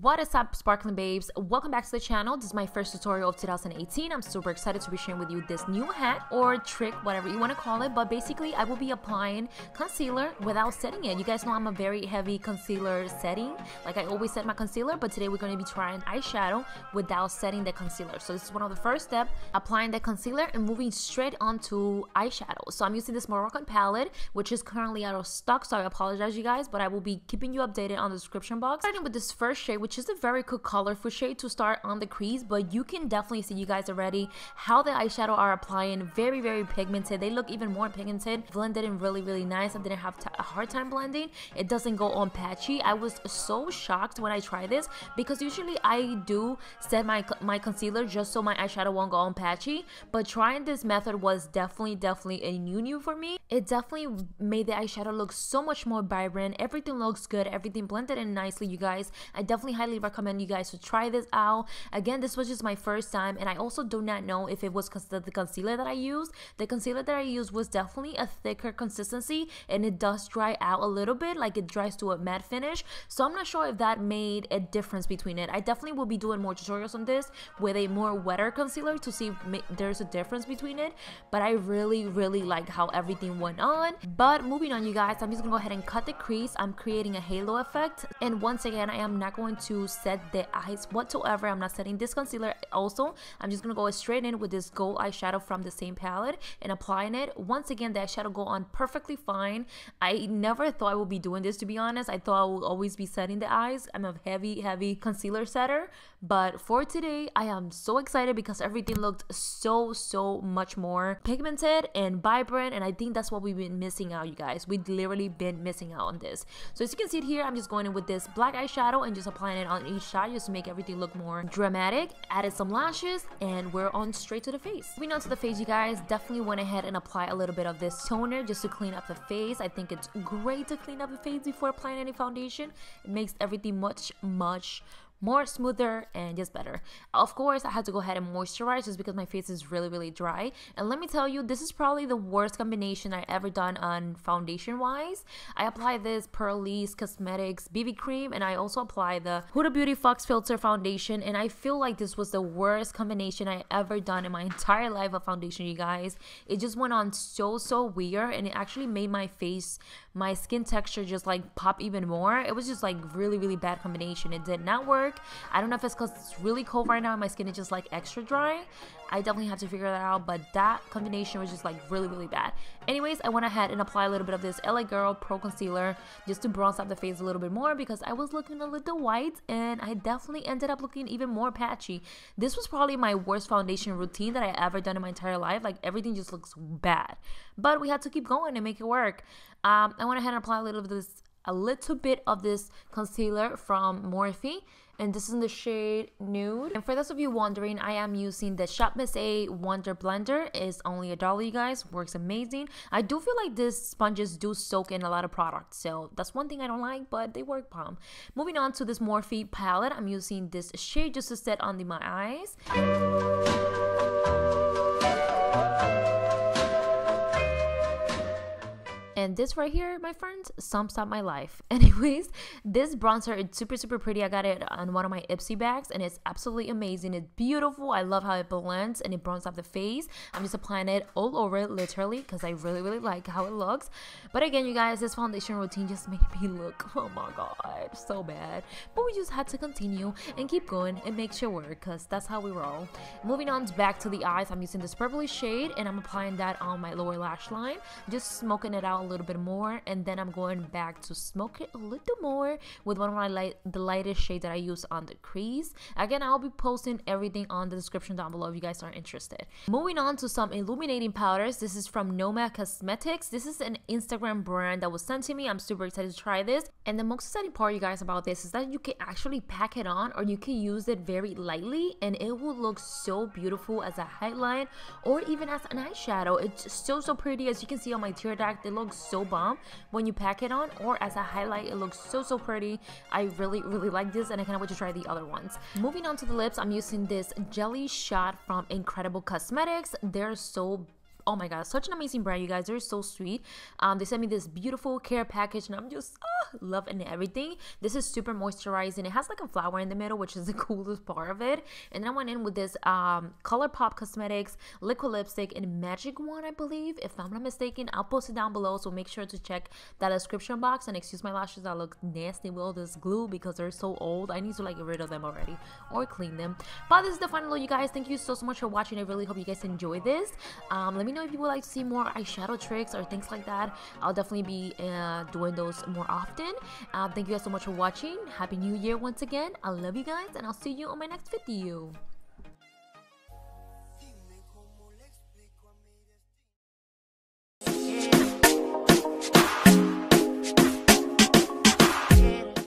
What is up, sparkling babes? Welcome back to the channel. This is my first tutorial of 2018. I'm super excited to be sharing with you this new hack or trick, whatever you want to call it. But basically, I will be applying concealer without setting it. You guys know I'm a very heavy concealer setting. Like I always set my concealer, but today we're going to be trying eyeshadow without setting the concealer. So this is one of the first steps, applying the concealer and moving straight onto eyeshadow. So I'm using this Morphe Palette, which is currently out of stock. So I apologize, you guys, but I will be keeping you updated on the description box. Starting with this first shade, which is a very cool colorful shade to start on the crease, but you can definitely see, you guys already, how the eyeshadow are applying. Very pigmented. They look even more pigmented, blended in really nice. I didn't have a hard time blending. It doesn't go on patchy. I was so shocked when I tried this, because usually I do set my concealer just so my eyeshadow won't go on patchy, but trying this method was definitely a new for me. It definitely made the eyeshadow look so much more vibrant. Everything looks good, everything blended in nicely, you guys. I definitely highly recommend you guys to try this out. Again, this was just my first time, and I also do not know if it was because of the concealer that I used. The concealer that I used was definitely a thicker consistency, and it does dry out a little bit, like it dries to a matte finish. So I'm not sure if that made a difference between it. I definitely will be doing more tutorials on this with a more wetter concealer to see if there's a difference between it, but I really like how everything went on. But moving on, you guys, I'm just gonna go ahead and cut the crease. I'm creating a halo effect, and once again, I am not going to set the eyes whatsoever. I'm not setting this concealer. Also, I'm just gonna go straight in with this gold eyeshadow from the same palette and applying it. Once again, the eyeshadow go on perfectly fine. I never thought I would be doing this, to be honest. I thought I would always be setting the eyes. I'm a heavy concealer setter, but for today, I am so excited because everything looked so much more pigmented and vibrant, and I think that's what we've been missing out, you guys. We've literally been missing out on this. So as you can see it here, I'm just going in with this black eyeshadow and just applying it on each side just to make everything look more dramatic. Added some lashes, and we're on straight to the face. Moving on to the face, you guys, definitely went ahead and apply a little bit of this toner just to clean up the face. I think it's great to clean up the face before applying any foundation. It makes everything much more smoother and just better. Of course, I had to go ahead and moisturize just because my face is really dry. And let me tell you, this is probably the worst combination I ever done on foundation wise. I applied this Pearlie's Cosmetics BB cream, and I also applied the Huda Beauty Fox Filter foundation, and I feel like this was the worst combination I ever done in my entire life of foundation, you guys. It just went on so weird, and it actually made my face, my skin texture just like pop even more. It was just like really bad combination. It did not work. I don't know if it's because it's really cold right now and my skin is just like extra dry. I definitely have to figure that out, but that combination was just like really bad. Anyways, I went ahead and applied a little bit of this LA Girl Pro Concealer just to bronze up the face a little bit more because I was looking a little white, and I definitely ended up looking even more patchy. This was probably my worst foundation routine that I ever done in my entire life. Like everything just looks bad, but we had to keep going and make it work. I went ahead and applied a little bit of this concealer from Morphe, and this is in the shade Nude. And for those of you wondering, I am using the Shop Miss A Wonder Blender. It's only $1, you guys. Works amazing. I do feel like these sponges do soak in a lot of product, so that's one thing I don't like, but they work bomb. Moving on to this Morphe palette, I'm using this shade just to set under my eyes. And this right here, my friends, sums up my life. Anyways, this bronzer is super pretty. I got it on one of my Ipsy bags, and it's absolutely amazing. It's beautiful. I love how it blends and it bronzes up the face. I'm just applying it all over it, literally, because I really like how it looks. But again, you guys, this foundation routine just made me look, oh my god, so bad. But we just had to continue and keep going and make sure work, because that's how we roll. Moving on back to the eyes, I'm using this purpley shade, and I'm applying that on my lower lash line, just smoking it out a little bit more, and then I'm going back to smoke it a little more with one of the lightest shade that I use on the crease. Again, I'll be posting everything on the description down below if you guys are interested. Moving on to some illuminating powders. This is from Nomad Cosmetics. This is an Instagram brand that was sent to me. I'm super excited to try this, and the most exciting part, you guys, about this is that you can actually pack it on, or you can use it very lightly, and it will look so beautiful as a highlight or even as an eyeshadow. It's so pretty. As you can see on my tear duct, it looks so bomb when you pack it on, or as a highlight. It looks so pretty. I really like this, and I cannot wait to try the other ones. Moving on to the lips, I'm using this Jelly Shot from Incredible Cosmetics. They're so, oh my god, such an amazing brand, you guys. They're so sweet. They sent me this beautiful care package, and I'm just love and everything. This is super moisturizing. It has like a flower in the middle, which is the coolest part of it. And then I went in with this ColourPop Cosmetics liquid lipstick in Magic Wand, I believe, if I'm not mistaken. I'll post it down below, so make sure to check that description box. And excuse my lashes that look nasty with all this glue because they're so old. I need to like get rid of them already or clean them. But this is the final look, you guys. Thank you so much for watching. I really hope you guys enjoy this. Let me know if you would like to see more eyeshadow tricks or things like that. I'll definitely be doing those more often. Thank you guys so much for watching. Happy New Year once again. I love you guys, and I'll see you on my next video.